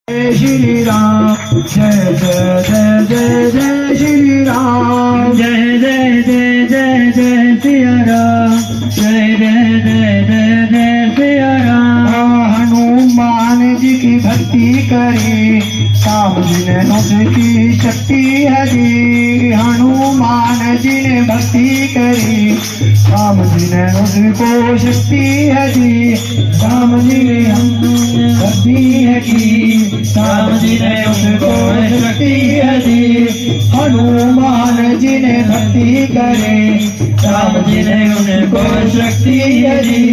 जय श्री राम जय जय जय जय जय श्री राम जय जय जय जय जय सिया राम जय जय जय जय जय सिया राम। हनुमान जी की भक्ति करे राम जी ने उसकी शक्ति है जी। हनुमान जी ने भक्ति करी राम जी ने उसको शक्ति है जी। राम जी ने भक्ति है की राम जी ने उसको शक्ति है जी। हनुमान जी ने भक्ति करे राम जी ने उनको शक्ति है जी।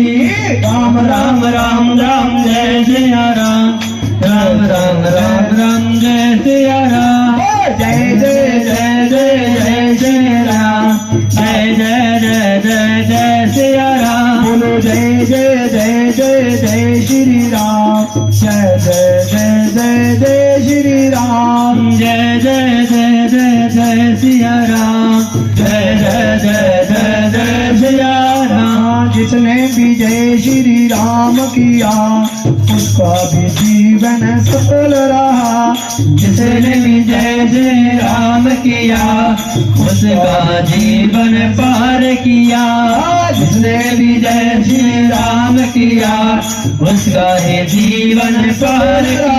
राम राम राम राम जय सिया राम राम राम राम राम जय सिया राम जय जय जय जय जय जय राम जय जय जय जय जय सिया राम। बोलो जय जय जय जय जय श्री राम जय जय जय जय जय श्री राम जय जय जय जय जय सिया राम जय जय जय जय जय सिया राम। जिसने भी जय श्री राम किया उसका भी जीवन सफल रहा। जिसने भी जय जय राम किया उसका जीवन पार किया। जिसने भी जय श्री राम किया उसका ही जीवन पार किया।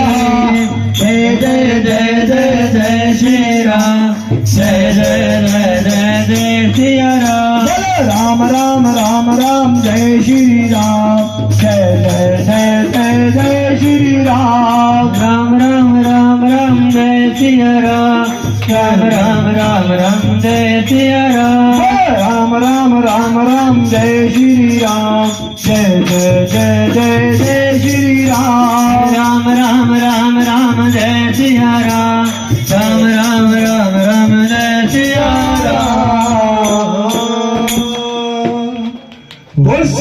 जय जय जय जय जय श्री राम जय जय जय जय जय सिया राम। राम राम राम राम जय श्री राम जय जय जय जय जय श्री राम। राम राम राम राम जय सिया राम राम राम राम राम जय सिया राम। राम राम राम राम जय श्री राम जय जय जय जय जय श्री राम। राम राम राम राम जय सिया राम राम राम राम राम जय सिया राम। बोल